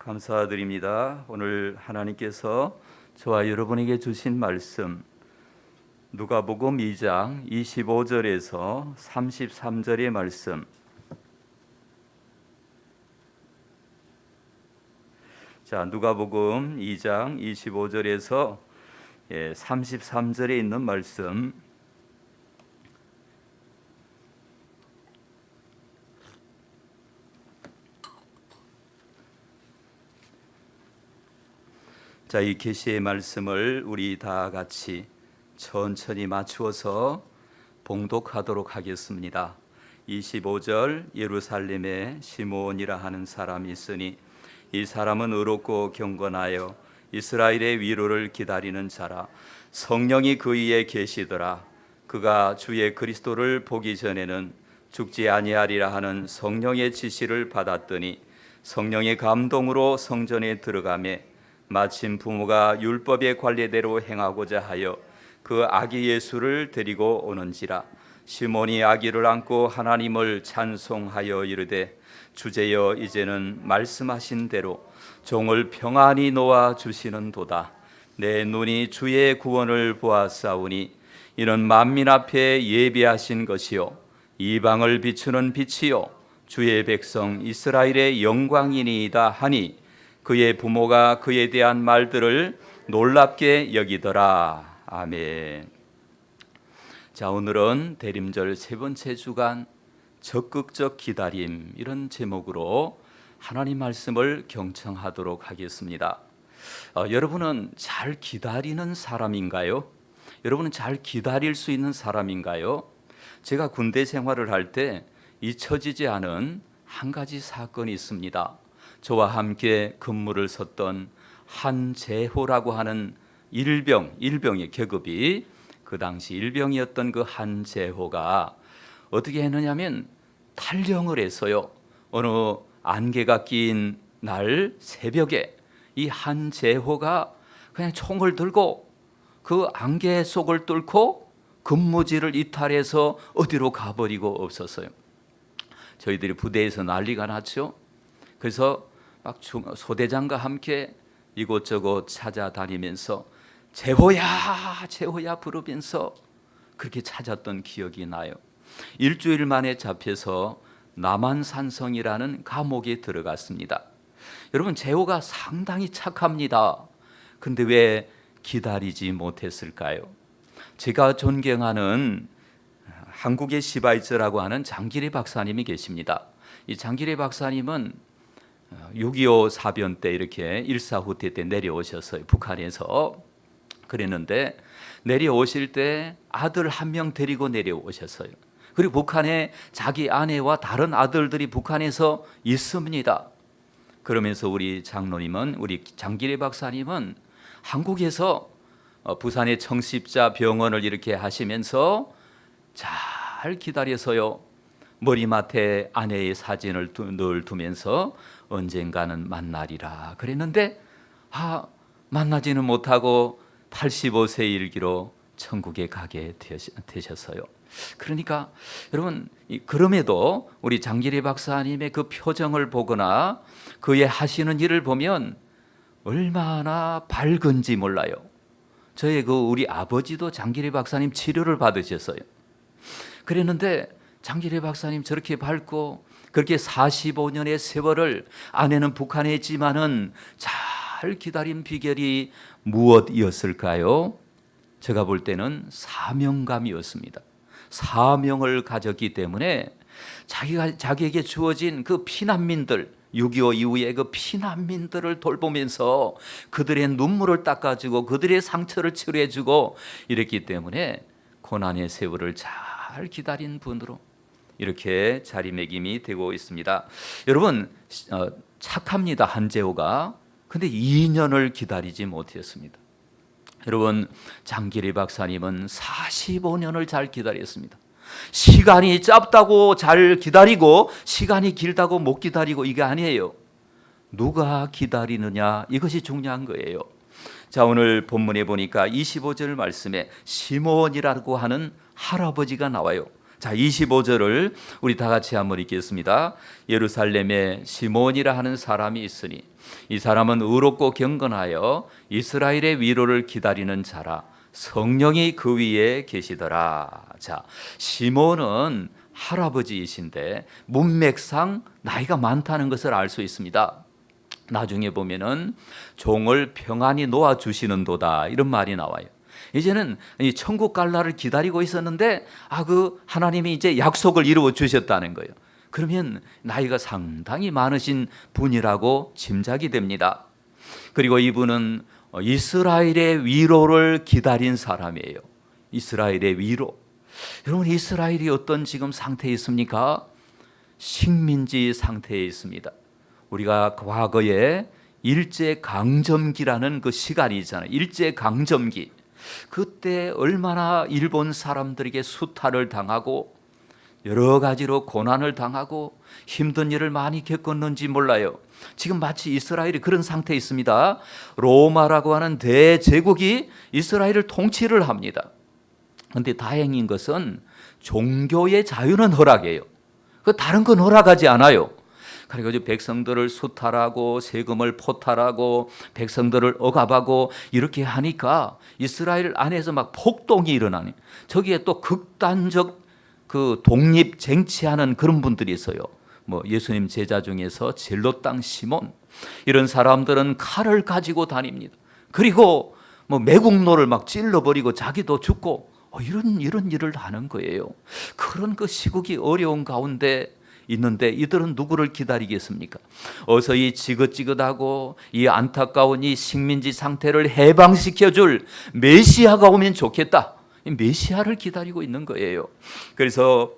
감사드립니다. 오늘 하나님께서 저와 여러분에게 주신 말씀 누가복음 2장 25절에서 33절의 말씀. 자, 누가복음 2장 25절에서 33절에 있는 말씀. 자, 이 계시의 말씀을 우리 다 같이 천천히 맞추어서 봉독하도록 하겠습니다. 25절 예루살렘에 시므온이라 하는 사람이 있으니 이 사람은 의롭고 경건하여 이스라엘의 위로를 기다리는 자라. 성령이 그 위에 계시더라. 그가 주의 그리스도를 보기 전에는 죽지 아니하리라 하는 성령의 지시를 받았더니 성령의 감동으로 성전에 들어가매 마침 부모가 율법의 관례대로 행하고자 하여 그 아기 예수를 데리고 오는지라. 시몬이 아기를 안고 하나님을 찬송하여 이르되 주제여 이제는 말씀하신 대로 종을 평안히 놓아 주시는도다. 내 눈이 주의 구원을 보았사오니 이는 만민 앞에 예비하신 것이요 이방을 비추는 빛이요 주의 백성 이스라엘의 영광이니이다 하니 그의 부모가 그에 대한 말들을 놀랍게 여기더라. 아멘. 자, 오늘은 대림절 세 번째 주간 적극적 기다림, 이런 제목으로 하나님 말씀을 경청하도록 하겠습니다. 여러분은 잘 기다리는 사람인가요? 여러분은 잘 기다릴 수 있는 사람인가요? 제가 군대 생활을 할 때 잊혀지지 않은 한 가지 사건이 있습니다. 저와 함께 근무를 섰던 한재호라고 하는 일병의 계급이 그 당시 일병이었던 그 한재호가 어떻게 했느냐면 탈영을 해서요, 어느 안개가 낀 날 새벽에 이 한재호가 그냥 총을 들고 그 안개 속을 뚫고 근무지를 이탈해서 어디로 가버리고 없었어요. 저희들이 부대에서 난리가 났죠. 그래서 막 소대장과 함께 이곳저곳 찾아다니면서 재호야 재호야 부르면서 그렇게 찾았던 기억이 나요. 일주일 만에 잡혀서 남한산성이라는 감옥에 들어갔습니다. 여러분, 재호가 상당히 착합니다. 근데 왜 기다리지 못했을까요? 제가 존경하는 한국의 시바이처라고 하는 장기리 박사님이 계십니다. 이 장기리 박사님은 6.25 사변 때 이렇게 일사후퇴 때 내려오셨어요. 북한에서. 그랬는데 내려오실 때 아들 한 명 데리고 내려오셨어요. 그리고 북한에 자기 아내와 다른 아들들이 북한에서 있습니다. 그러면서 우리 장로님은, 우리 장기래 박사님은 한국에서 부산의 청십자 병원을 이렇게 하시면서 잘 기다려서요, 머리맡에 아내의 사진을 늘 두면서 언젠가는 만나리라 그랬는데 만나지는 못하고 85세 일기로 천국에 가게 되셨어요. 그러니까 여러분, 그럼에도 우리 장기리 박사님의 그 표정을 보거나 그의 하시는 일을 보면 얼마나 밝은지 몰라요. 저의 우리 아버지도 장기리 박사님 치료를 받으셨어요. 그랬는데 장기래 박사님 저렇게 밝고 그렇게 45년의 세월을, 아내는 북한에 있지만은 잘 기다린 비결이 무엇이었을까요? 제가 볼 때는 사명감이었습니다. 사명을 가졌기 때문에 자기에게 주어진 그 피난민들, 6.25 이후에 그 피난민들을 돌보면서 그들의 눈물을 닦아주고 그들의 상처를 치료해주고 이랬기 때문에 고난의 세월을 잘 기다린 분으로 이렇게 자리매김이 되고 있습니다. 여러분, 착합니다, 한재호가. 근데 2년을 기다리지 못했습니다. 여러분, 장기리 박사님은 45년을 잘 기다렸습니다. 시간이 짧다고 잘 기다리고 시간이 길다고 못 기다리고 이게 아니에요. 누가 기다리느냐, 이것이 중요한 거예요. 자, 오늘 본문에 보니까 25절 말씀에 시므온이라고 하는 할아버지가 나와요. 자, 25절을 우리 다 같이 한번 읽겠습니다. 예루살렘에 시몬이라 하는 사람이 있으니 이 사람은 의롭고 경건하여 이스라엘의 위로를 기다리는 자라. 성령이 그 위에 계시더라. 자, 시몬은 할아버지이신데 문맥상 나이가 많다는 것을 알 수 있습니다. 나중에 보면은 종을 평안히 놓아 주시는도다 이런 말이 나와요. 이제는 이 천국 갈 날을 기다리고 있었는데 그 하나님이 이제 약속을 이루어 주셨다는 거예요. 그러면 나이가 상당히 많으신 분이라고 짐작이 됩니다. 그리고 이분은 이스라엘의 위로를 기다린 사람이에요. 이스라엘의 위로. 여러분, 이스라엘이 어떤 지금 상태에 있습니까? 식민지 상태에 있습니다. 우리가 과거에 일제강점기라는 그 시간이 있잖아요. 일제강점기. 그때 얼마나 일본 사람들에게 수탈을 당하고 여러 가지로 고난을 당하고 힘든 일을 많이 겪었는지 몰라요. 지금 마치 이스라엘이 그런 상태에 있습니다. 로마라고 하는 대제국이 이스라엘을 통치를 합니다. 그런데 다행인 것은 종교의 자유는 허락해요. 다른 건 허락하지 않아요. 그리고 백성들을 수탈하고 세금을 포탈하고 백성들을 억압하고 이렇게 하니까 이스라엘 안에서 막 폭동이 일어나니 저기에 또 극단적 그 독립 쟁취하는 그런 분들이 있어요. 예수님 제자 중에서 젤롯 땅 시몬 이런 사람들은 칼을 가지고 다닙니다. 그리고 매국노를 막 찔러버리고 자기도 죽고 이런 일을 하는 거예요. 그런 그 시국이 어려운 가운데 있는데 이들은 누구를 기다리겠습니까? 어서 이 지긋지긋하고 이 안타까운 이 식민지 상태를 해방시켜줄 메시아가 오면 좋겠다. 메시아를 기다리고 있는 거예요. 그래서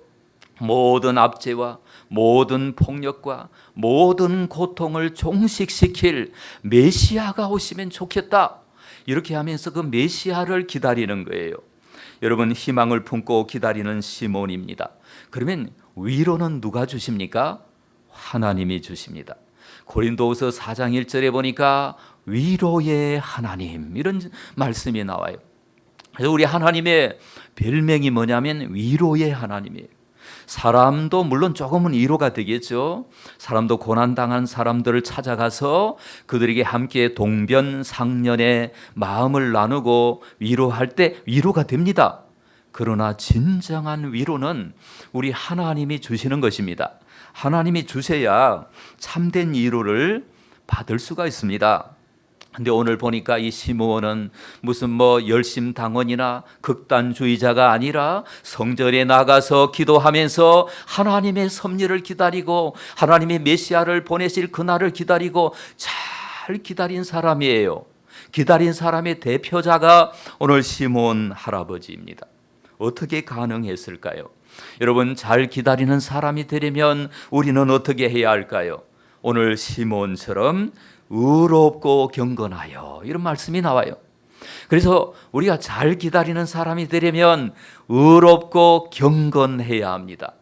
모든 압제와 모든 폭력과 모든 고통을 종식시킬 메시아가 오시면 좋겠다. 이렇게 하면서 그 메시아를 기다리는 거예요. 여러분, 희망을 품고 기다리는 시몬입니다. 그러면 위로는 누가 주십니까? 하나님이 주십니다. 고린도후서 4장 1절에 보니까 위로의 하나님 이런 말씀이 나와요. 그래서 우리 하나님의 별명이 뭐냐면 위로의 하나님이에요. 사람도 물론 조금은 위로가 되겠죠. 사람도 고난당한 사람들을 찾아가서 그들에게 함께 동변상련의 마음을 나누고 위로할 때 위로가 됩니다. 그러나 진정한 위로는 우리 하나님이 주시는 것입니다. 하나님이 주셔야 참된 위로를 받을 수가 있습니다. 근데 오늘 보니까 이 시므온은 무슨 열심당원이나 극단주의자가 아니라 성전에 나가서 기도하면서 하나님의 섭리를 기다리고 하나님의 메시아를 보내실 그날을 기다리고 잘 기다린 사람이에요. 기다린 사람의 대표자가 오늘 시므온 할아버지입니다. 어떻게 가능했을까요? 여러분, 잘 기다리는 사람이 되려면 우리는 어떻게 해야 할까요? 오늘 시므온처럼 의롭고 경건하여 이런 말씀이 나와요. 그래서 우리가 잘 기다리는 사람이 되려면 의롭고 경건해야 합니다.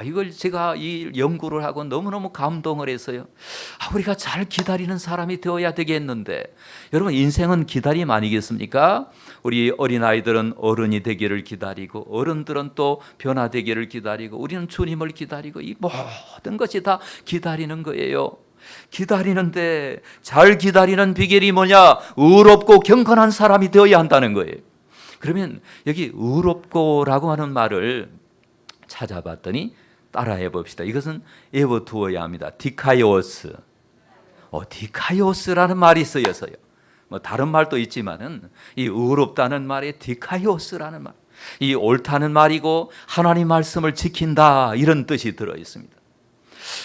이걸 제가 이 연구를 하고 너무너무 감동을 했어요. 우리가 잘 기다리는 사람이 되어야 되겠는데, 여러분, 인생은 기다림 아니겠습니까? 우리 어린아이들은 어른이 되기를 기다리고 어른들은 또 변화되기를 기다리고 우리는 주님을 기다리고 이 모든 것이 다 기다리는 거예요. 기다리는데 잘 기다리는 비결이 뭐냐? 의롭고 경건한 사람이 되어야 한다는 거예요. 그러면 여기 의롭고라고 하는 말을 찾아봤더니 따라해 봅시다. 이것은 외워두어야 합니다. 디카이오스. 디카이오스라는 말이 쓰여서요. 다른 말도 있지만은 이 의롭다는 말에 디카이오스라는 말. 이 옳다는 말이고 하나님 말씀을 지킨다 이런 뜻이 들어 있습니다.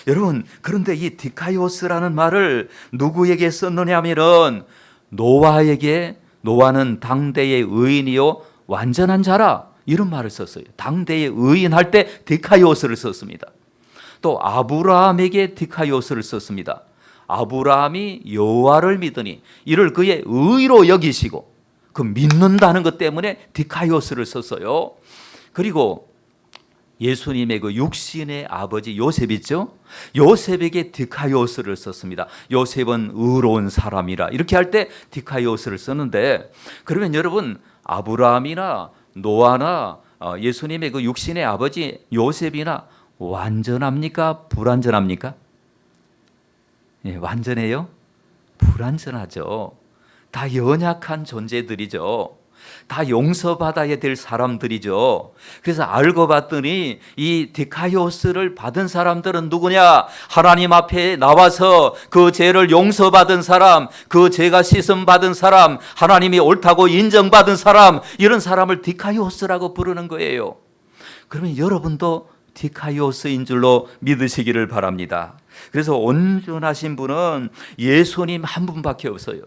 여러분, 그런데 이 디카이오스라는 말을 누구에게 썼느냐 하면은 노아는 당대의 의인이요 완전한 자라 이런 말을 썼어요. 당대의 의인 할 때 디카이오스를 썼습니다. 또 아브라함에게 디카이오스를 썼습니다. 아브라함이 여호와를 믿으니 이를 그의 의로 여기시고 그 믿는다는 것 때문에 디카이오스를 썼어요. 그리고 예수님의 그 육신의 아버지 요셉 있죠? 요셉에게 디카이오스를 썼습니다. 요셉은 의로운 사람이라 이렇게 할 때 디카이오스를 썼는데, 그러면 여러분, 아브라함이나 노아나 예수님의 그 육신의 아버지 요셉이나 완전합니까? 불완전합니까? 예, 완전해요? 불완전하죠. 다 연약한 존재들이죠. 다 용서받아야 될 사람들이죠. 그래서 알고 봤더니 이 디카이오스를 받은 사람들은 누구냐? 하나님 앞에 나와서 그 죄를 용서받은 사람, 그 죄가 씻음 받은 사람, 하나님이 옳다고 인정받은 사람, 이런 사람을 디카이오스라고 부르는 거예요. 그러면 여러분도 디카이오스인 줄로 믿으시기를 바랍니다. 그래서 온전하신 분은 예수님 한 분밖에 없어요.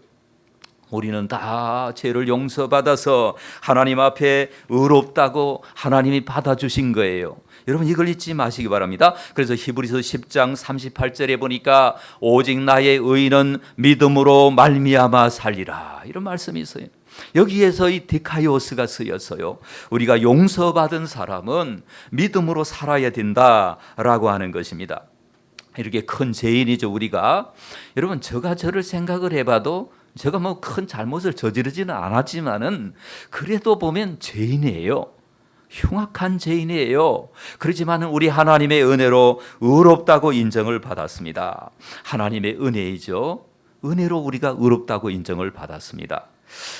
우리는 다 죄를 용서받아서 하나님 앞에 의롭다고 하나님이 받아주신 거예요. 여러분 이걸 잊지 마시기 바랍니다. 그래서 히브리서 10장 38절에 보니까 오직 나의 의인은 믿음으로 말미암아 살리라, 이런 말씀이 있어요. 여기에서 이 디카이오스가 쓰였어요. 우리가 용서받은 사람은 믿음으로 살아야 된다라고 하는 것입니다. 이렇게 큰 죄인이죠 우리가. 여러분 저를 생각을 해봐도 제가 뭐 큰 잘못을 저지르지는 않았지만은 그래도 보면 죄인이에요. 흉악한 죄인이에요. 그렇지만 우리 하나님의 은혜로 의롭다고 인정을 받았습니다. 하나님의 은혜이죠. 은혜로 우리가 의롭다고 인정을 받았습니다.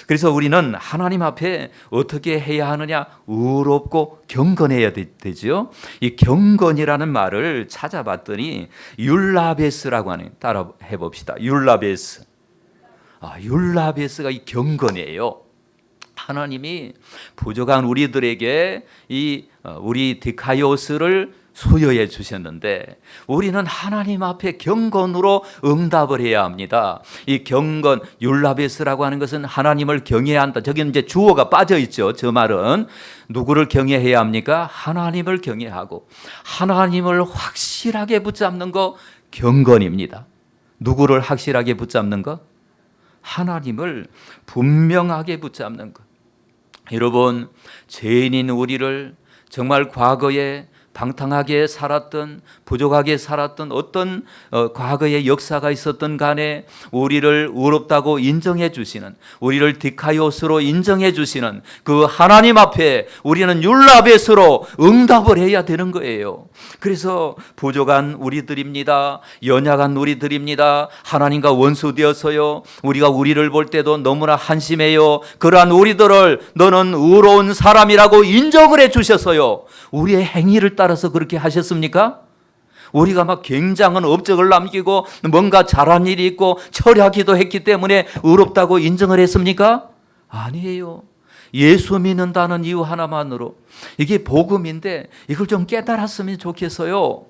그래서 우리는 하나님 앞에 어떻게 해야 하느냐? 의롭고 경건해야 되죠. 이 경건이라는 말을 찾아봤더니 율라베스라고 하는, 따라 해봅시다. 율라베스. 율라베스가 이 경건이에요. 하나님이 부족한 우리들에게 우리 디카이오스를 수여해 주셨는데 우리는 하나님 앞에 경건으로 응답을 해야 합니다. 이 경건, 율라베스라고 하는 것은 하나님을 경외해야 한다. 저기는 이제 주어가 빠져 있죠. 저 말은 누구를 경외해야 합니까? 하나님을 경외하고 하나님을 확실하게 붙잡는 거 경건입니다. 누구를 확실하게 붙잡는 거? 하나님을 분명하게 붙잡는 것. 여러분, 죄인인 우리를 정말 과거에 방탕하게 살았던, 부족하게 살았던 어떤 과거의 역사가 있었던 간에 우리를 의롭다고 인정해 주시는, 우리를 디카이오스로 인정해 주시는 그 하나님 앞에 우리는 율라벳으로 응답을 해야 되는 거예요. 그래서 부족한 우리들입니다. 연약한 우리들입니다. 하나님과 원수되어서요, 우리가 우리를 볼 때도 너무나 한심해요. 그러한 우리들을 너는 의로운 사람이라고 인정을 해 주셔서요, 우리의 행위를 따라서 그렇게 하셨습니까? 우리가 막 굉장한 업적을 남기고 뭔가 잘한 일이 있고 철야기도 했기 때문에 의롭다고 인정을 했습니까? 아니에요. 예수 믿는다는 이유 하나만으로, 이게 복음인데 이걸 좀 깨달았으면 좋겠어요.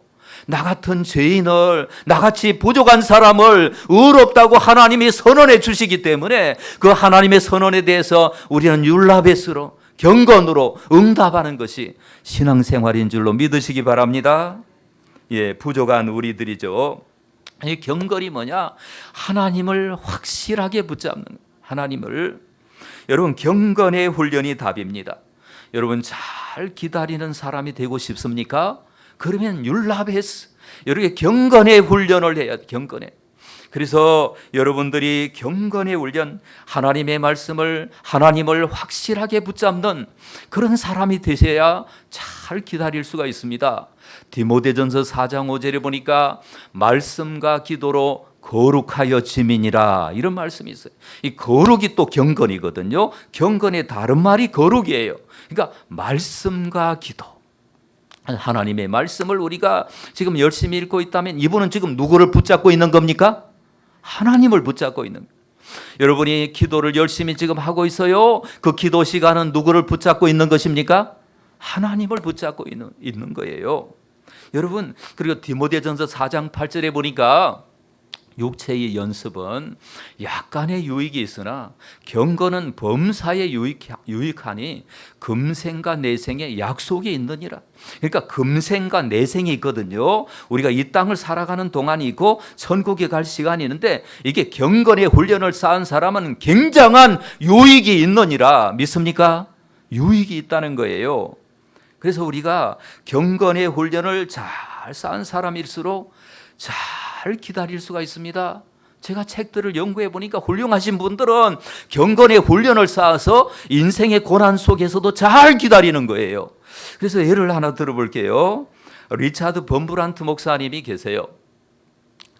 나 같은 죄인을, 나같이 부족한 사람을 의롭다고 하나님이 선언해 주시기 때문에 그 하나님의 선언에 대해서 우리는 율라벳으로, 경건으로 응답하는 것이 신앙생활인 줄로 믿으시기 바랍니다. 예, 부족한 우리들이죠. 이 경건이 뭐냐? 하나님을 확실하게 붙잡는, 하나님을. 여러분, 경건의 훈련이 답입니다. 여러분, 잘 기다리는 사람이 되고 싶습니까? 그러면 율라베스, 이렇게 경건의 훈련을 해야 돼. 경건의. 그래서 여러분들이 경건의 훈련, 하나님의 말씀을, 하나님을 확실하게 붙잡는 그런 사람이 되셔야 잘 기다릴 수가 있습니다. 디모데전서 4장 5절에 보니까 말씀과 기도로 거룩하여 지민이라, 이런 말씀이 있어요. 이 거룩이 또 경건이거든요. 경건의 다른 말이 거룩이에요. 그러니까 말씀과 기도, 하나님의 말씀을 우리가 지금 열심히 읽고 있다면 이분은 지금 누구를 붙잡고 있는 겁니까? 하나님을 붙잡고 있는. 여러분이 기도를 열심히 지금 하고 있어요. 그 기도 시간은 누구를 붙잡고 있는 것입니까? 하나님을 붙잡고 있는 거예요. 여러분, 그리고 디모데전서 4장 8절에 보니까 육체의 연습은 약간의 유익이 있으나 경건은 범사에 유익하니 금생과 내생에 약속이 있느니라. 그러니까 금생과 내생이 있거든요. 우리가 이 땅을 살아가는 동안이 있고 천국에 갈 시간이 있는데, 이게 경건의 훈련을 쌓은 사람은 굉장한 유익이 있느니라. 믿습니까? 유익이 있다는 거예요. 그래서 우리가 경건의 훈련을 잘 쌓은 사람일수록 잘 기다릴 수가 있습니다. 제가 책들을 연구해 보니까 훌륭하신 분들은 경건의 훈련을 쌓아서 인생의 고난 속에서도 잘 기다리는 거예요. 그래서 예를 하나 들어볼게요. 리차드 범브란트 목사님이 계세요.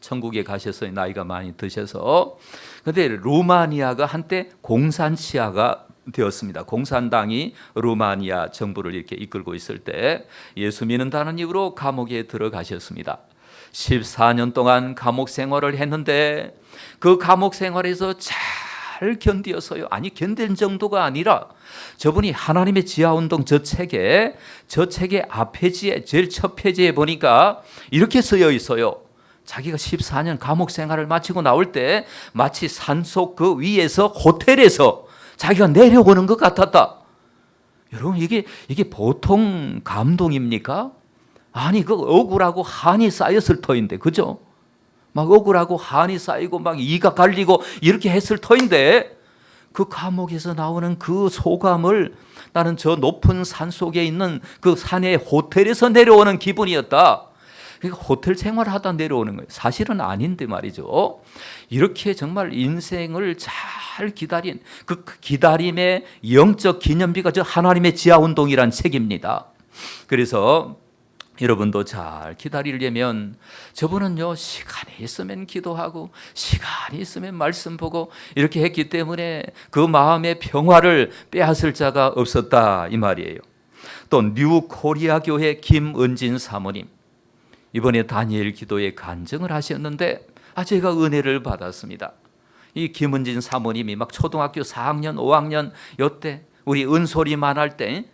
천국에 가셔서 나이가 많이 드셔서. 근데 루마니아가 한때 공산치하가 되었습니다. 공산당이 루마니아 정부를 이렇게 이끌고 있을 때 예수 믿는다는 이유로 감옥에 들어가셨습니다. 14년 동안 감옥 생활을 했는데 그 감옥 생활에서 잘 견디어서요. 아니 견딘 정도가 아니라 저분이 하나님의 지하운동 저 책의 앞 페이지에 제일 첫 페이지에 보니까 이렇게 쓰여 있어요. 자기가 14년 감옥 생활을 마치고 나올 때 마치 산속 그 위에서 호텔에서 자기가 내려오는 것 같았다. 여러분 이게 보통 감동입니까? 아니 그 억울하고 한이 쌓였을 터인데, 그죠? 막 억울하고 한이 쌓이고 막 이가 갈리고 이렇게 했을 터인데 그 감옥에서 나오는 그 소감을 나는 저 높은 산 속에 있는 그 산의 호텔에서 내려오는 기분이었다. 그러니까 호텔 생활하다 내려오는 거예요. 사실은 아닌데 말이죠. 이렇게 정말 인생을 잘 기다린 그 기다림의 영적 기념비가 저 하나님의 지하운동이란 책입니다. 그래서 여러분도 잘 기다리려면 저분은요 시간이 있으면 기도하고 시간이 있으면 말씀 보고 이렇게 했기 때문에 그 마음의 평화를 빼앗을 자가 없었다 이 말이에요. 또 뉴코리아 교회 김은진 사모님, 이번에 다니엘 기도에 간증을 하셨는데 제가 은혜를 받았습니다. 이 김은진 사모님이 막 초등학교 4학년 5학년 요때 우리 은솔이만 할 때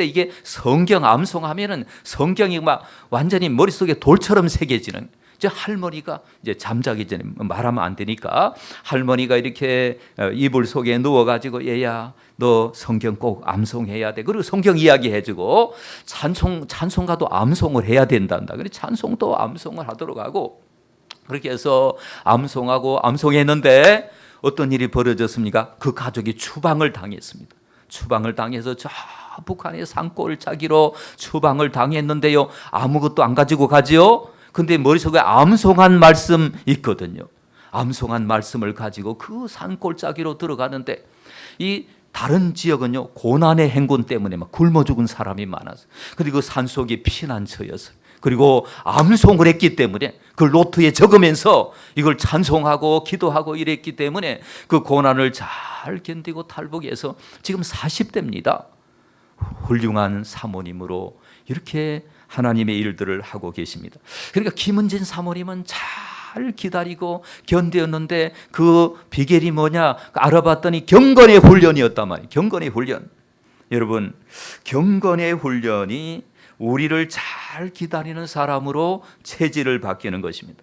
이게 성경 암송하면은 성경이 막 완전히 머릿속에 돌처럼 새겨지는, 이제 할머니가 이제 잠자기 전에 말하면 안 되니까 할머니가 이렇게 이불 속에 누워가지고 얘야 너 성경 꼭 암송해야 돼. 그리고 성경 이야기 해주고 찬송가도 암송을 해야 된단다. 그래서 찬송도 암송을 하도록 하고 그렇게 해서 암송했는데 어떤 일이 벌어졌습니까? 그 가족이 추방을 당했습니다. 추방을 당해서 저 북한의 산골짜기로 추방을 당했는데요. 아무것도 안 가지고 가지요. 근데 머릿속에 암송한 말씀 있거든요. 암송한 말씀을 가지고 그 산골짜기로 들어가는데 이 다른 지역은요 고난의 행군 때문에 막 굶어 죽은 사람이 많았어요. 그리고 그 산속이 피난처였어요. 그리고 암송을 했기 때문에 그 노트에 적으면서 이걸 찬송하고 기도하고 이랬기 때문에 그 고난을 잘 견디고 탈북해서 지금 40대입니다. 훌륭한 사모님으로 이렇게 하나님의 일들을 하고 계십니다. 그러니까 김은진 사모님은 잘 기다리고 견뎠는데 그 비결이 뭐냐 알아봤더니 경건의 훈련이었단 말이에요. 경건의 훈련. 여러분 경건의 훈련이 우리를 잘 기다리는 사람으로 체질을 바꾸는 것입니다.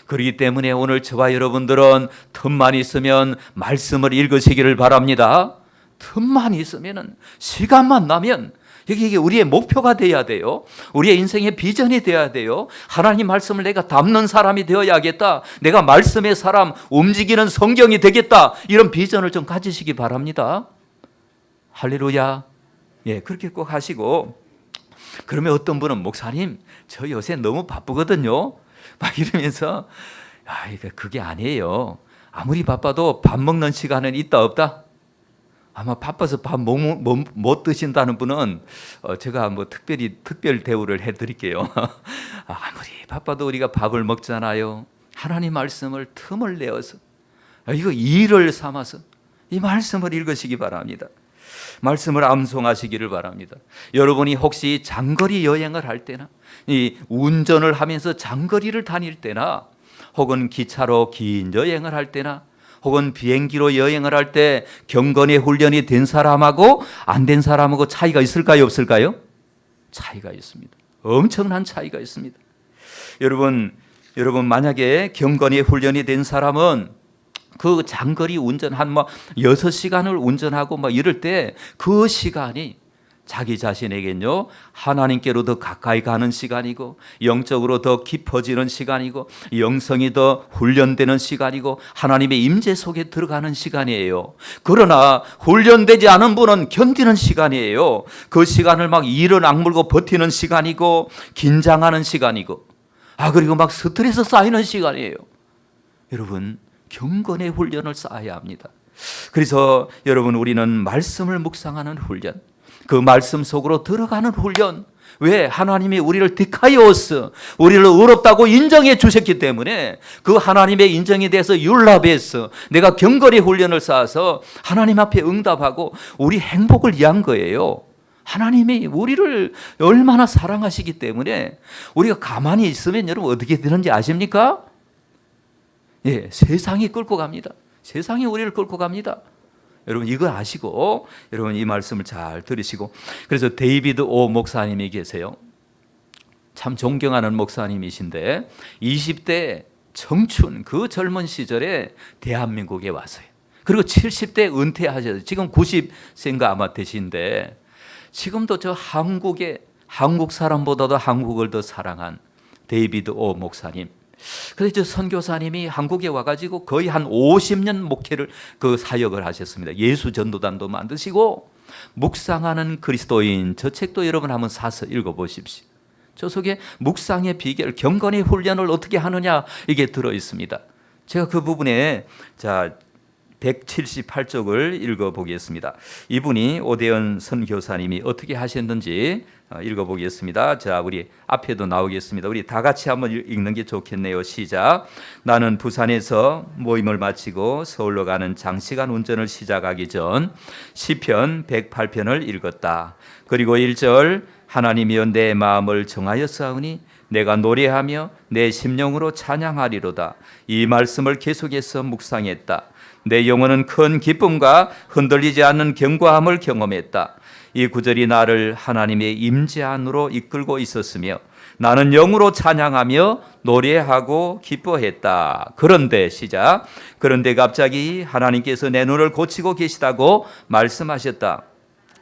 그렇기 때문에 오늘 저와 여러분들은 틈만 있으면 말씀을 읽으시기를 바랍니다. 틈만 있으면 시간만 나면 이게 우리의 목표가 돼야 돼요. 우리의 인생의 비전이 돼야 돼요. 하나님 말씀을 내가 담는 사람이 되어야겠다. 내가 말씀의 사람, 움직이는 성경이 되겠다. 이런 비전을 좀 가지시기 바랍니다. 할렐루야. 예, 그렇게 꼭 하시고, 그러면 어떤 분은 목사님, 저 요새 너무 바쁘거든요. 막 이러면서, 그게 아니에요. 아무리 바빠도 밥 먹는 시간은 있다 없다? 아마 바빠서 밥 못 드신다는 분은 제가 뭐 특별 대우를 해드릴게요. 아무리 바빠도 우리가 밥을 먹잖아요. 하나님 말씀을 틈을 내어서 이거 일을 삼아서 이 말씀을 읽으시기 바랍니다. 말씀을 암송하시기를 바랍니다. 여러분이 혹시 장거리 여행을 할 때나 이 운전을 하면서 장거리를 다닐 때나 혹은 기차로 긴 여행을 할 때나 혹은 비행기로 여행을 할 때 경건의 훈련이 된 사람하고 안 된 사람하고 차이가 있을까요? 없을까요? 차이가 있습니다. 엄청난 차이가 있습니다. 여러분 만약에 경건의 훈련이 된 사람은 그 장거리 운전 한 6시간을 운전하고 이럴 때 그 시간이 자기 자신에게는요 하나님께로 더 가까이 가는 시간이고 영적으로 더 깊어지는 시간이고 영성이 더 훈련되는 시간이고 하나님의 임재 속에 들어가는 시간이에요. 그러나 훈련되지 않은 분은 견디는 시간이에요. 그 시간을 일을 악물고 버티는 시간이고 긴장하는 시간이고 그리고 막 스트레스 쌓이는 시간이에요. 여러분, 경건의 훈련을 쌓아야 합니다. 그래서 여러분, 우리는 말씀을 묵상하는 훈련, 그 말씀 속으로 들어가는 훈련. 왜? 하나님이 우리를 디카이오스, 우리를 의롭다고 인정해 주셨기 때문에 그 하나님의 인정에 대해서 율라베스, 내가 경건의 훈련을 쌓아서 하나님 앞에 응답하고 우리 행복을 위한 거예요. 하나님이 우리를 얼마나 사랑하시기 때문에 우리가 가만히 있으면 여러분 어떻게 되는지 아십니까? 예, 세상이 끌고 갑니다. 세상이 우리를 끌고 갑니다. 여러분 이걸 아시고 여러분 이 말씀을 잘 들으시고, 그래서 데이비드 오 목사님이 계세요. 참 존경하는 목사님이신데 20대 청춘 그 젊은 시절에 대한민국에 왔어요. 그리고 70대 은퇴하셔서 지금 90세인가 아마 되신데 지금도 저 한국 사람보다도 한국을 더 사랑한 데이비드 오 목사님. 그래서 저 선교사님이 한국에 와가지고 거의 한 50년 목회를 그 사역을 하셨습니다. 예수 전도단도 만드시고 묵상하는 그리스도인, 저 책도 여러분 한번 사서 읽어보십시오. 저 속에 묵상의 비결, 경건의 훈련을 어떻게 하느냐 이게 들어 있습니다. 제가 그 부분에 178쪽을 읽어보겠습니다. 이분이 오대연 선교사님이 어떻게 하셨는지 읽어보겠습니다. 자, 우리 앞에도 나오겠습니다. 우리 다 같이 한번 읽는 게 좋겠네요. 시작. 나는 부산에서 모임을 마치고 서울로 가는 장시간 운전을 시작하기 전 시편 108편을 읽었다. 그리고 1절 하나님이여 내 마음을 정하였사오니 내가 노래하며 내 심령으로 찬양하리로다. 이 말씀을 계속해서 묵상했다. 내 영혼은 큰 기쁨과 흔들리지 않는 견고함을 경험했다. 이 구절이 나를 하나님의 임재 안으로 이끌고 있었으며 나는 영으로 찬양하며 노래하고 기뻐했다. 그런데 시작. 그런데 갑자기 하나님께서 내 눈을 고치고 계시다고 말씀하셨다.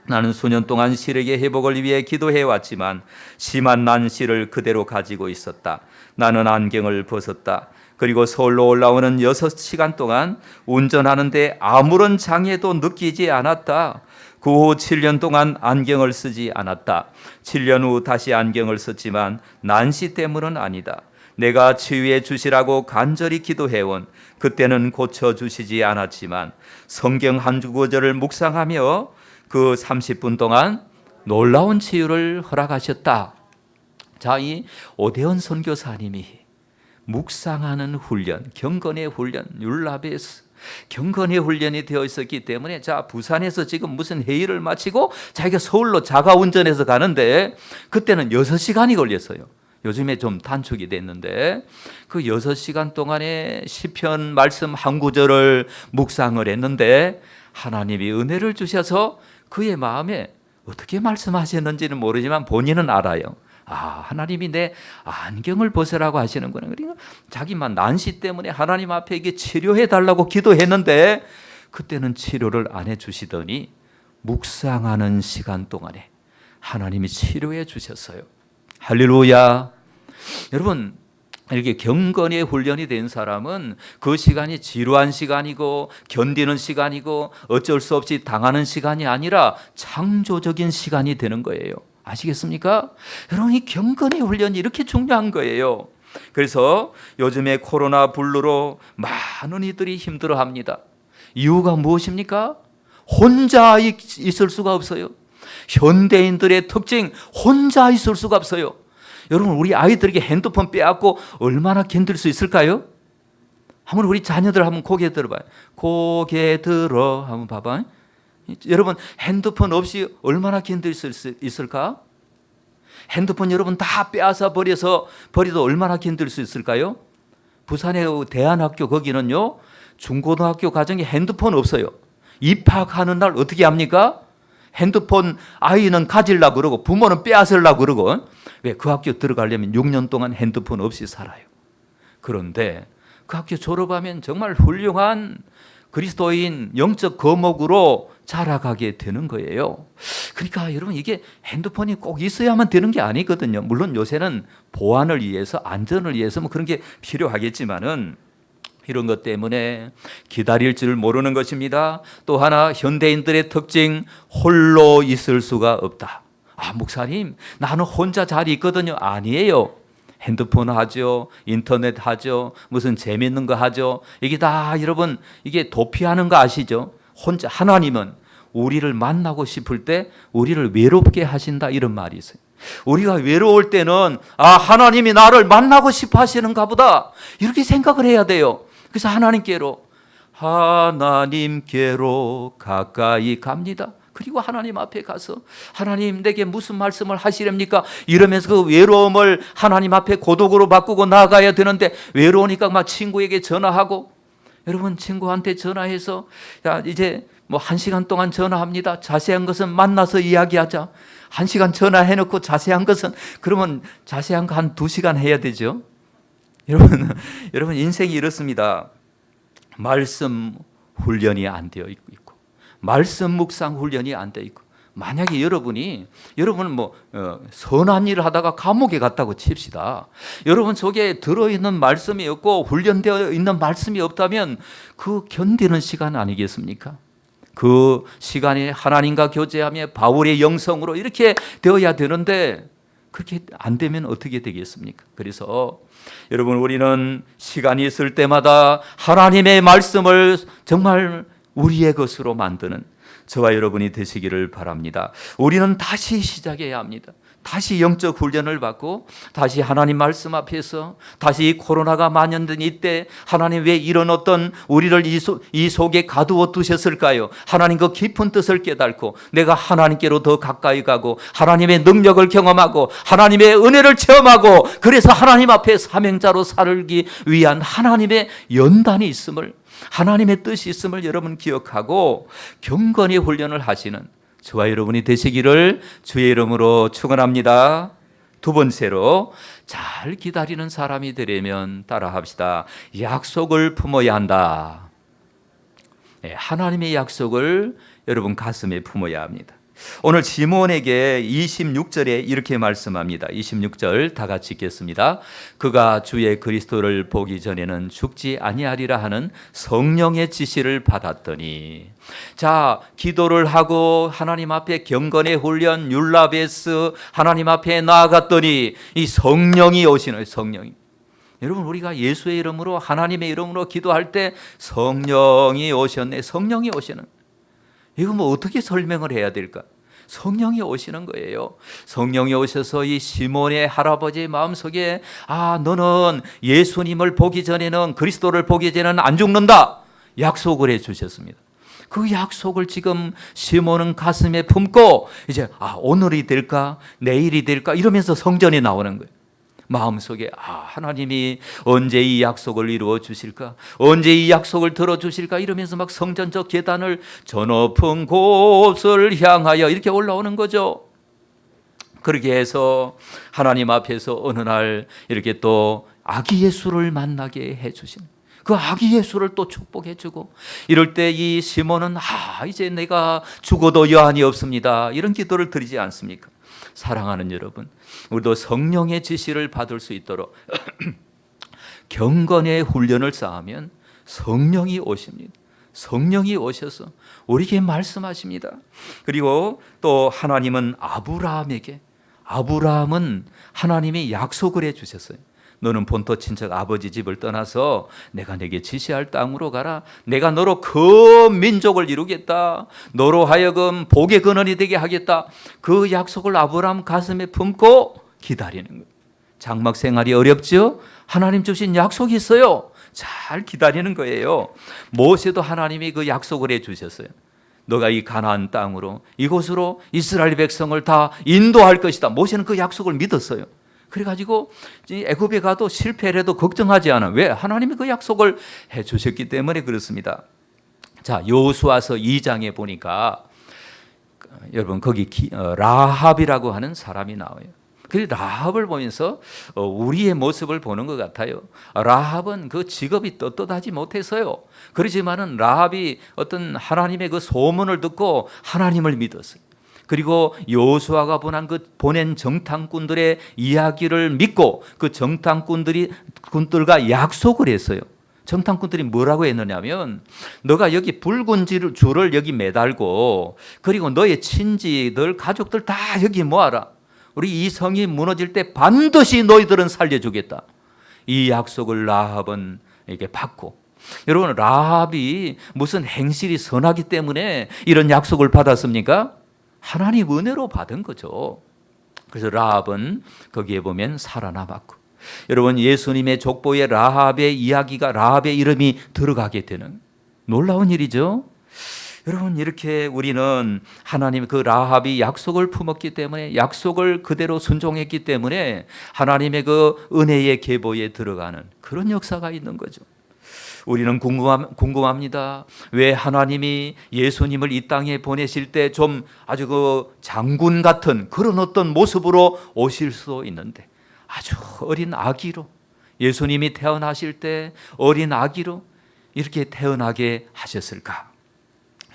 나는 수년 동안 시력의 회복을 위해 기도해 왔지만 심한 난시를 그대로 가지고 있었다. 나는 안경을 벗었다. 그리고 서울로 올라오는 6시간 동안 운전하는데 아무런 장애도 느끼지 않았다. 그 후 7년 동안 안경을 쓰지 않았다. 7년 후 다시 안경을 썼지만 난시 때문은 아니다. 내가 치유해 주시라고 간절히 기도해온 그때는 고쳐주시지 않았지만 성경 한 구절을 묵상하며 그 30분 동안 놀라운 치유를 허락하셨다. 자, 이 오대원 선교사님이 묵상하는 훈련, 경건의 훈련, 율라베스, 경건의 훈련이 되어 있었기 때문에 자, 부산에서 지금 무슨 회의를 마치고 자기가 서울로 자가 운전해서 가는데 그때는 6시간이 걸렸어요. 요즘에 좀 단축이 됐는데 그 6시간 동안에 시편 말씀 한 구절을 묵상을 했는데 하나님이 은혜를 주셔서 그의 마음에 어떻게 말씀하셨는지는 모르지만 본인은 알아요. 하나님이 내 안경을 벗으라고 하시는구나. 그러니까 자기만 난시 때문에 하나님 앞에 이게 치료해 달라고 기도했는데 그때는 치료를 안 해주시더니 묵상하는 시간 동안에 하나님이 치료해 주셨어요. 할렐루야. 여러분, 이렇게 경건의 훈련이 된 사람은 그 시간이 지루한 시간이고 견디는 시간이고 어쩔 수 없이 당하는 시간이 아니라 창조적인 시간이 되는 거예요. 아시겠습니까? 여러분, 이 경건의 훈련이 이렇게 중요한 거예요. 그래서 요즘에 코로나 블루로 많은 이들이 힘들어합니다. 이유가 무엇입니까? 혼자 있을 수가 없어요. 현대인들의 특징, 혼자 있을 수가 없어요. 여러분, 우리 아이들에게 핸드폰 빼앗고 얼마나 견딜 수 있을까요? 한번 우리 자녀들 한번 고개 들어봐요. 고개 들어 한번 봐봐. 여러분, 핸드폰 없이 얼마나 견딜 수 있을까? 핸드폰 여러분 다 빼앗아 버려도 얼마나 견딜 수 있을까요? 부산의 대안학교 거기는요, 중고등학교 과정에 핸드폰 없어요. 입학하는 날 어떻게 합니까? 핸드폰 아이는 가지려고 그러고 부모는 빼앗으려고 그러고. 왜? 그 학교 들어가려면 6년 동안 핸드폰 없이 살아요. 그런데 그 학교 졸업하면 정말 훌륭한 그리스도인 영적 거목으로 자라가게 되는 거예요. 그러니까 여러분, 이게 핸드폰이 꼭 있어야만 되는 게 아니거든요. 물론 요새는 보안을 위해서, 안전을 위해서 뭐 그런 게 필요하겠지만은 이런 것 때문에 기다릴 줄 모르는 것입니다. 또 하나, 현대인들의 특징, 홀로 있을 수가 없다. 목사님, 나는 혼자 잘 있거든요. 아니에요. 핸드폰 하죠, 인터넷 하죠, 무슨 재밌는 거 하죠. 이게 다 여러분 이게 도피하는 거 아시죠? 혼자 하나님은 우리를 만나고 싶을 때 우리를 외롭게 하신다 이런 말이 있어요. 우리가 외로울 때는 하나님이 나를 만나고 싶어 하시는가 보다 이렇게 생각을 해야 돼요. 그래서 하나님께로 가까이 갑니다. 그리고 하나님 앞에 가서 하나님 내게 무슨 말씀을 하시렵니까? 이러면서 그 외로움을 하나님 앞에 고독으로 바꾸고 나아가야 되는데 외로우니까 막 친구에게 전화하고 여러분 친구한테 전화해서 이제 뭐 1시간 동안 전화합니다. 자세한 것은 만나서 이야기하자. 1시간 전화해놓고 자세한 것은 그러면 자세한 거 한 2시간 해야 되죠. 여러분 인생이 이렇습니다. 말씀 훈련이 안 되어 있고 말씀 묵상 훈련이 안 되어 있고 만약에 여러분은 선한 일을 하다가 감옥에 갔다고 칩시다. 여러분 속에 들어있는 말씀이 없고 훈련되어 있는 말씀이 없다면 그 견디는 시간 아니겠습니까? 그 시간에 하나님과 교제하며 바울의 영성으로 이렇게 되어야 되는데 그렇게 안 되면 어떻게 되겠습니까? 그래서 여러분 우리는 시간이 있을 때마다 하나님의 말씀을 정말 우리의 것으로 만드는 저와 여러분이 되시기를 바랍니다. 우리는 다시 시작해야 합니다. 다시 영적 훈련을 받고 다시 하나님 말씀 앞에서 다시 코로나가 만연된 이때 하나님 왜 이런 어떤 우리를 이 속에 가두어 두셨을까요? 하나님 그 깊은 뜻을 깨닫고 내가 하나님께로 더 가까이 가고 하나님의 능력을 경험하고 하나님의 은혜를 체험하고 그래서 하나님 앞에 사명자로 살기 위한 하나님의 연단이 있음을 하나님의 뜻이 있음을 여러분 기억하고 경건히 훈련을 하시는 저와 여러분이 되시기를 주의 이름으로 축원합니다. 두 번째로 잘 기다리는 사람이 되려면 따라합시다. 약속을 품어야 한다. 하나님의 약속을 여러분 가슴에 품어야 합니다. 오늘 시몬에게 26절에 이렇게 말씀합니다. 26절 다 같이 읽겠습니다. 그가 주의 그리스도를 보기 전에는 죽지 아니하리라 하는 성령의 지시를 받았더니 자, 기도를 하고 하나님 앞에 경건의 훈련 율라베스 하나님 앞에 나아갔더니 이 성령이 오시는 성령이 여러분 우리가 예수의 이름으로 하나님의 이름으로 기도할 때 성령이 오셨네. 성령이 오시는 이거 뭐 어떻게 설명을 해야 될까? 성령이 오시는 거예요. 성령이 오셔서 이 시몬의 할아버지의 마음속에 너는 예수님을 보기 전에는 그리스도를 보기 전에는 안 죽는다 약속을 해 주셨습니다. 그 약속을 지금 시몬은 가슴에 품고 이제 오늘이 될까 내일이 될까 이러면서 성전에 나오는 거예요. 마음속에 하나님이 언제 이 약속을 이루어 주실까? 언제 이 약속을 들어 주실까? 이러면서 막 성전적 계단을 저 높은 곳을 향하여 이렇게 올라오는 거죠. 그렇게 해서 하나님 앞에서 어느 날 이렇게 또 아기 예수를 만나게 해 주신 그 아기 예수를 또 축복해 주고 이럴 때 이 시몬은 이제 내가 죽어도 여한이 없습니다. 이런 기도를 드리지 않습니까? 사랑하는 여러분, 우리도 성령의 지시를 받을 수 있도록 경건의 훈련을 쌓으면 성령이 오십니다. 성령이 오셔서 우리에게 말씀하십니다. 그리고 또 하나님은 아브라함은 하나님이 약속을 해 주셨어요. 너는 본토 친척 아버지 집을 떠나서 내가 내게 지시할 땅으로 가라. 내가 너로 큰 민족을 이루겠다. 너로 하여금 복의 근원이 되게 하겠다. 그 약속을 아브라함 가슴에 품고 기다리는 거예요. 장막 생활이 어렵죠? 하나님 주신 약속이 있어요. 잘 기다리는 거예요. 모세도 하나님이 그 약속을 해 주셨어요. 너가 이 가나안 땅으로 이곳으로 이스라엘 백성을 다 인도할 것이다. 모세는 그 약속을 믿었어요. 그래가지고 애굽에 가도 실패를 해도 걱정하지 않아. 왜? 하나님이 그 약속을 해주셨기 때문에 그렇습니다. 자, 여호수아서 2장에 보니까 여러분 거기 라합이라고 하는 사람이 나와요. 그 라합을 보면서 우리의 모습을 보는 것 같아요. 라합은 그 직업이 떳떳하지 못해서요. 그렇지만은 라합이 어떤 하나님의 그 소문을 듣고 하나님을 믿었어요. 그리고 여호수아가 보낸 정탐꾼들의 이야기를 믿고 그 정탐꾼들과 약속을 했어요. 정탐꾼들이 뭐라고 했느냐면 너가 여기 붉은 줄을 여기 매달고 그리고 너의 친지들 가족들 다 여기 모아라. 우리 이 성이 무너질 때 반드시 너희들은 살려주겠다. 이 약속을 라합은 이게 받고, 여러분 라합이 무슨 행실이 선하기 때문에 이런 약속을 받았습니까? 하나님 은혜로 받은 거죠. 그래서 라합은 거기에 보면 살아남았고, 여러분 예수님의 족보에 라합의 이야기가, 라합의 이름이 들어가게 되는 놀라운 일이죠. 여러분 이렇게 우리는 하나님 그 라합이 약속을 품었기 때문에, 약속을 그대로 순종했기 때문에 하나님의 그 은혜의 계보에 들어가는 그런 역사가 있는 거죠. 우리는 궁금합니다. 왜 하나님이 예수님을 이 땅에 보내실 때 좀 아주 그 장군 같은 그런 어떤 모습으로 오실 수도 있는데 아주 어린 아기로, 예수님이 태어나실 때 어린 아기로 이렇게 태어나게 하셨을까?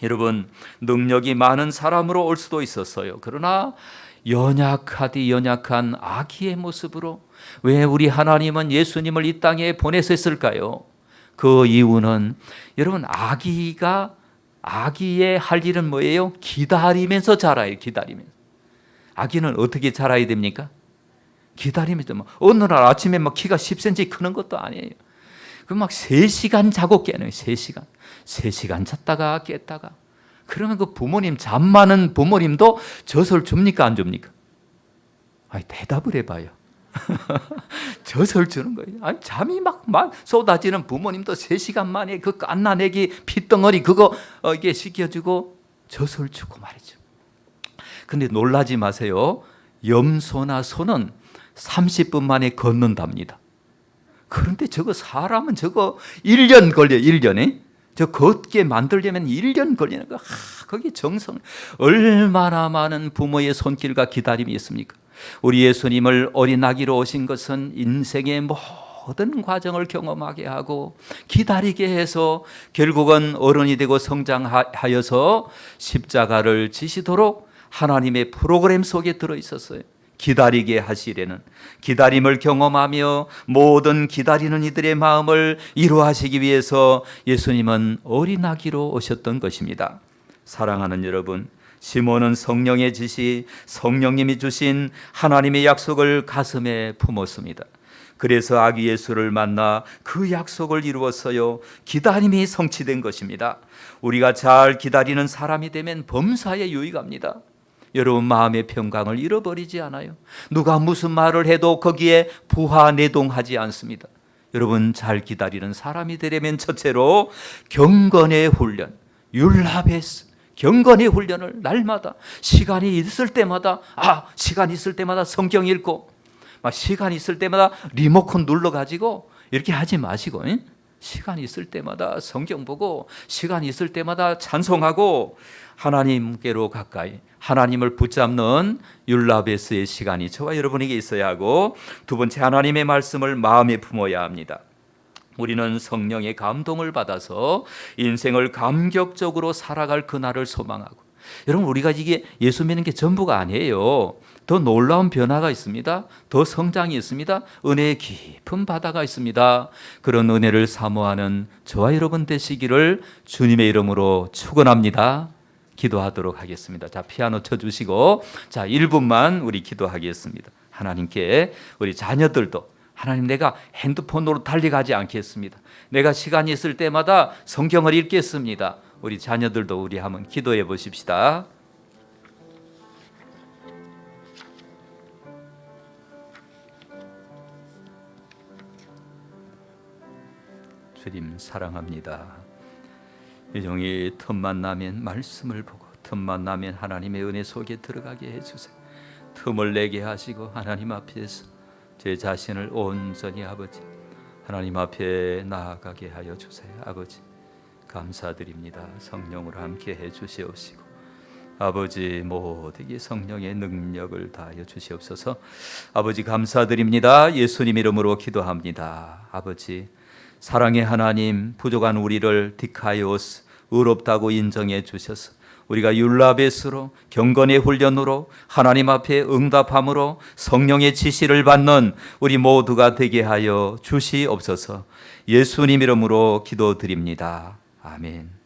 여러분 능력이 많은 사람으로 올 수도 있었어요. 그러나 연약한 아기의 모습으로 왜 우리 하나님은 예수님을 이 땅에 보내셨을까요? 그 이유는 여러분 아기의 할 일은 뭐예요? 기다리면서 자라요. 기다리면서. 아기는 어떻게 자라야 됩니까? 기다리면서. 어느 날 아침에 막 키가 10cm 크는 것도 아니에요. 그 막 3시간 자고 깨는 3시간. 3시간 잤다가 깼다가. 그러면 그 부모님, 잠 많은 부모님도 젖을 줍니까 안 줍니까? 아니 대답을 해봐요. 젖을 주는 거예요. 아니 잠이 막 쏟아지는 부모님도 3시간 만에 그 깐나내기 핏덩어리 그거 이게 씻겨주고 젖을 주고 말이죠. 근데 놀라지 마세요. 염소나 소는 30분 만에 걷는답니다. 그런데 저거 사람은 저거 1년 걸려요. 1년에. 저 걷게 만들려면 1년 걸리는 거. 거기 정성. 얼마나 많은 부모의 손길과 기다림이 있습니까? 우리 예수님을 어린 아기로 오신 것은 인생의 모든 과정을 경험하게 하고 기다리게 해서 결국은 어른이 되고 성장하여서 십자가를 지시도록 하나님의 프로그램 속에 들어있었어요. 기다리게 하시려는, 기다림을 경험하며 모든 기다리는 이들의 마음을 이루하시기 위해서 예수님은 어린 아기로 오셨던 것입니다. 사랑하는 여러분, 시몬은 성령의 지시, 성령님이 주신 하나님의 약속을 가슴에 품었습니다. 그래서 아기 예수를 만나 그 약속을 이루었어요. 기다림이 성취된 것입니다. 우리가 잘 기다리는 사람이 되면 범사에 유익합니다. 여러분 마음의 평강을 잃어버리지 않아요. 누가 무슨 말을 해도 거기에 부하내동하지 않습니다. 여러분 잘 기다리는 사람이 되려면 첫째로 경건의 훈련, 율라베스, 경건의 훈련을 날마다 시간이 있을 때마다 시간 있을 때마다 성경 읽고 막 시간 있을 때마다 리모컨 눌러가지고 이렇게 하지 마시고 시간 있을 때마다 성경 보고 시간 있을 때마다 찬송하고 하나님께로 가까이 하나님을 붙잡는 율라베스의 시간이 저와 여러분에게 있어야 하고, 두 번째 하나님의 말씀을 마음에 품어야 합니다. 우리는 성령의 감동을 받아서 인생을 감격적으로 살아갈 그날을 소망하고, 여러분 우리가 이게 예수 믿는 게 전부가 아니에요. 더 놀라운 변화가 있습니다. 더 성장이 있습니다. 은혜의 깊은 바다가 있습니다. 그런 은혜를 사모하는 저와 여러분 되시기를 주님의 이름으로 축원합니다. 기도하도록 하겠습니다. 자, 피아노 쳐주시고 1분만 우리 기도하겠습니다. 하나님께 우리 자녀들도 하나님 내가 핸드폰으로 달려가지 않겠습니다. 내가 시간이 있을 때마다 성경을 읽겠습니다. 우리 자녀들도 우리 한번 기도해 보십시다. 주님 사랑합니다. 일종의 틈만 나면 말씀을 보고 틈만 나면 하나님의 은혜 속에 들어가게 해주세요. 틈을 내게 하시고 하나님 앞에서 제 자신을 온전히 아버지 하나님 앞에 나아가게 하여 주세요. 아버지 감사드립니다. 성령으로 함께 해주시옵시고 아버지 모두에게 성령의 능력을 다하여 주시옵소서. 아버지 감사드립니다. 예수님 이름으로 기도합니다. 아버지 사랑의 하나님, 부족한 우리를 디카이오스 의롭다고 인정해 주셔서 우리가 율라베스로 경건의 훈련으로 하나님 앞에 응답함으로 성령의 지시를 받는 우리 모두가 되게 하여 주시옵소서. 예수님 이름으로 기도드립니다. 아멘.